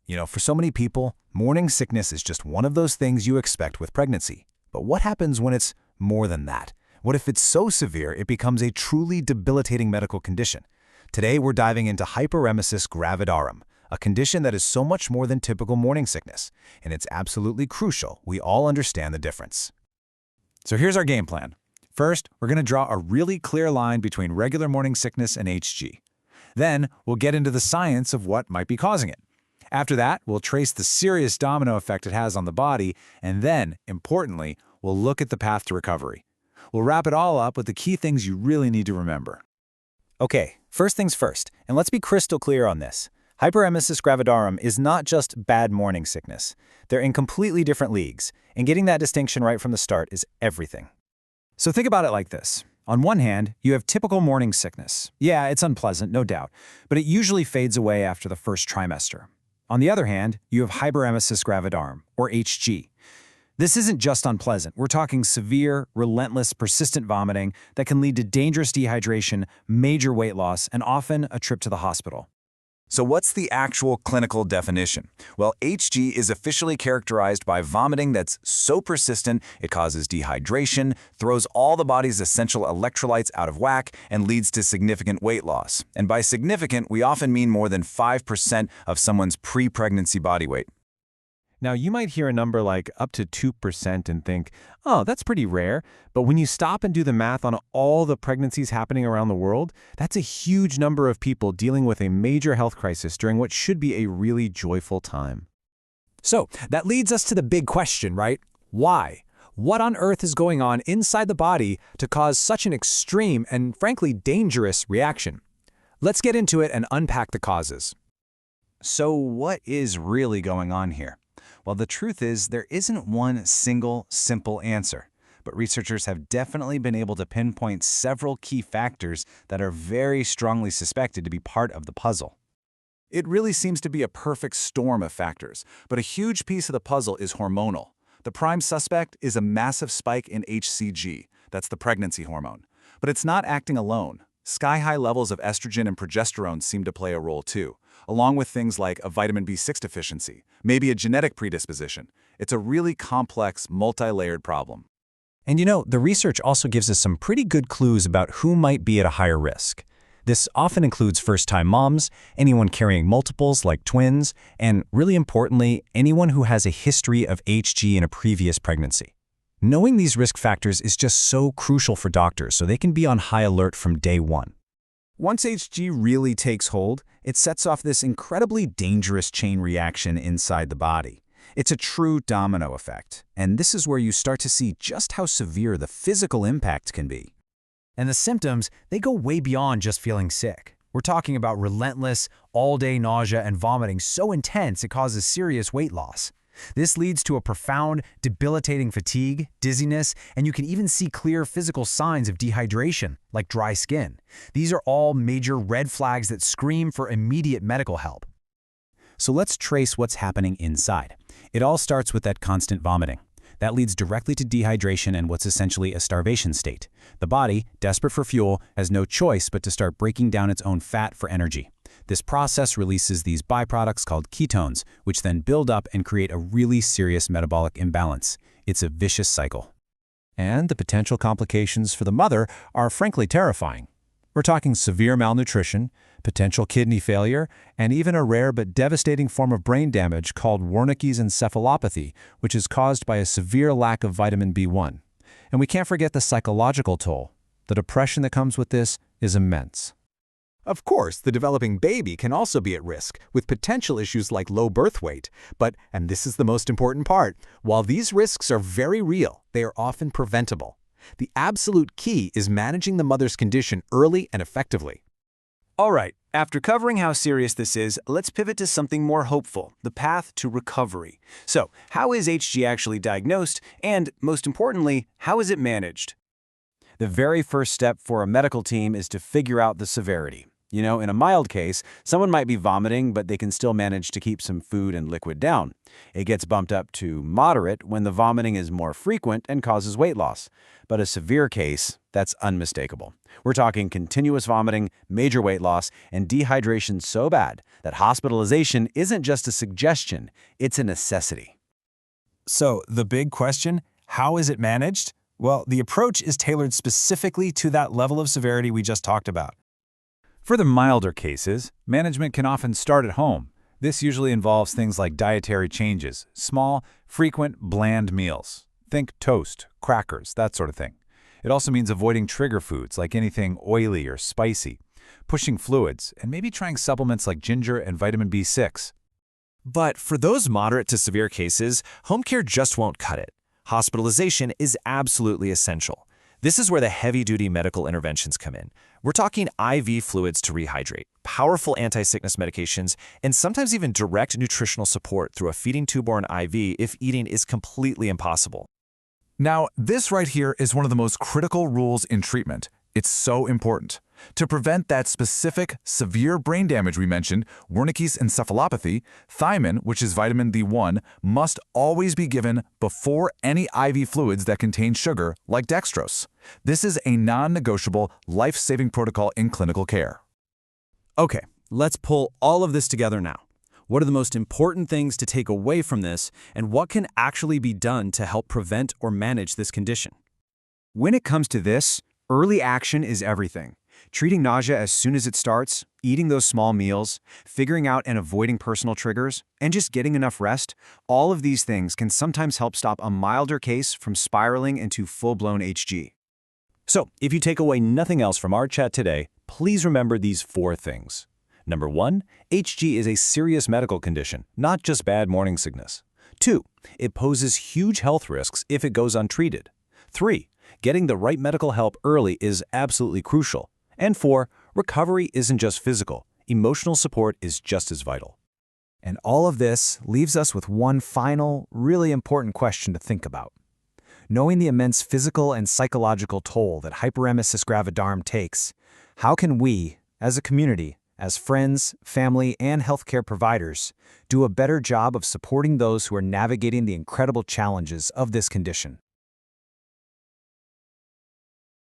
For so many people, morning sickness is just one of those things you expect with pregnancy. But what happens when it's more than that? What if it's so severe it becomes a truly debilitating medical condition? Today, we're diving into Hyperemesis Gravidarum, a condition that is so much more than typical morning sickness, and it's absolutely crucial we all understand the difference. So here's our game plan. First, we're going to draw a really clear line between regular morning sickness and HG. Then, we'll get into the science of what might be causing it. After that, we'll trace the serious domino effect it has on the body, and then, importantly, we'll look at the path to recovery. We'll wrap it all up with the key things you really need to remember. Okay, first things first, and let's be crystal clear on this. Hyperemesis gravidarum is not just bad morning sickness. They're in completely different leagues, and getting that distinction right from the start is everything. So think about it like this. On one hand, you have typical morning sickness. Yeah, it's unpleasant, no doubt, but it usually fades away after the first trimester. On the other hand, you have Hyperemesis gravidarum, or HG. This isn't just unpleasant. We're talking severe, relentless, persistent vomiting that can lead to dangerous dehydration, major weight loss, and often a trip to the hospital. So what's the actual clinical definition? Well, HG is officially characterized by vomiting that's so persistent it causes dehydration, throws all the body's essential electrolytes out of whack, and leads to significant weight loss. And by significant, we often mean more than 5% of someone's pre-pregnancy body weight. Now, you might hear a number like up to 2% and think, oh, that's pretty rare. But when you stop and do the math on all the pregnancies happening around the world, that's a huge number of people dealing with a major health crisis during what should be a really joyful time. So that leads us to the big question, right? Why? What on earth is going on inside the body to cause such an extreme and frankly dangerous reaction? Let's get into it and unpack the causes. So what is really going on here? Well, the truth is there isn't one single, simple answer, but researchers have definitely been able to pinpoint several key factors that are very strongly suspected to be part of the puzzle. It really seems to be a perfect storm of factors, but a huge piece of the puzzle is hormonal. The prime suspect is a massive spike in HCG, that's the pregnancy hormone. But it's not acting alone. Sky-high levels of estrogen and progesterone seem to play a role too, along with things like a vitamin B6 deficiency, maybe a genetic predisposition. It's a really complex, multi-layered problem. And the research also gives us some pretty good clues about who might be at a higher risk. This often includes first-time moms, anyone carrying multiples like twins, and really importantly, anyone who has a history of HG in a previous pregnancy. Knowing these risk factors is just so crucial for doctors so they can be on high alert from day one. Once HG really takes hold, it sets off this incredibly dangerous chain reaction inside the body. It's a true domino effect, and this is where you start to see just how severe the physical impact can be. And the symptoms, they go way beyond just feeling sick. We're talking about relentless, all-day nausea and vomiting so intense it causes serious weight loss. This leads to a profound, debilitating fatigue, dizziness, and you can even see clear physical signs of dehydration, like dry skin. These are all major red flags that scream for immediate medical help. So let's trace what's happening inside. It all starts with that constant vomiting. That leads directly to dehydration and what's essentially a starvation state. The body, desperate for fuel, has no choice but to start breaking down its own fat for energy. This process releases these byproducts called ketones, which then build up and create a really serious metabolic imbalance. It's a vicious cycle. And the potential complications for the mother are frankly terrifying. We're talking severe malnutrition, potential kidney failure, and even a rare but devastating form of brain damage called Wernicke's encephalopathy, which is caused by a severe lack of vitamin B1. And we can't forget the psychological toll. The depression that comes with this is immense. Of course, the developing baby can also be at risk, with potential issues like low birth weight. But, and this is the most important part, while these risks are very real, they are often preventable. The absolute key is managing the mother's condition early and effectively. All right, after covering how serious this is, let's pivot to something more hopeful, the path to recovery. So, how is HG actually diagnosed, and most importantly, how is it managed? The very first step for a medical team is to figure out the severity. In a mild case, someone might be vomiting, but they can still manage to keep some food and liquid down. It gets bumped up to moderate when the vomiting is more frequent and causes weight loss. But a severe case, that's unmistakable. We're talking continuous vomiting, major weight loss, and dehydration so bad that hospitalization isn't just a suggestion, it's a necessity. So, the big question, how is it managed? Well, the approach is tailored specifically to that level of severity we just talked about. For the milder cases, management can often start at home. This usually involves things like dietary changes, small, frequent, bland meals. Think toast, crackers, that sort of thing. It also means avoiding trigger foods like anything oily or spicy, pushing fluids, and maybe trying supplements like ginger and vitamin B6. But for those moderate to severe cases, home care just won't cut it. Hospitalization is absolutely essential. This is where the heavy-duty medical interventions come in. We're talking IV fluids to rehydrate, powerful anti-sickness medications, and sometimes even direct nutritional support through a feeding tube or an IV if eating is completely impossible. Now, this right here is one of the most critical rules in treatment. It's so important. To prevent that specific, severe brain damage we mentioned, Wernicke's encephalopathy, thiamine, which is vitamin D1, must always be given before any IV fluids that contain sugar, like dextrose. This is a non-negotiable, life-saving protocol in clinical care. Okay, let's pull all of this together now. What are the most important things to take away from this, and what can actually be done to help prevent or manage this condition? When it comes to this, early action is everything. Treating nausea as soon as it starts, eating those small meals, figuring out and avoiding personal triggers, and just getting enough rest, all of these things can sometimes help stop a milder case from spiraling into full-blown HG. So, if you take away nothing else from our chat today, please remember these 4 things. Number 1, HG is a serious medical condition, not just bad morning sickness. 2, it poses huge health risks if it goes untreated. 3, getting the right medical help early is absolutely crucial. And 4, recovery isn't just physical. Emotional support is just as vital. And all of this leaves us with one final, really important question to think about. Knowing the immense physical and psychological toll that hyperemesis gravidarum takes, how can we, as a community, as friends, family, and healthcare providers, do a better job of supporting those who are navigating the incredible challenges of this condition?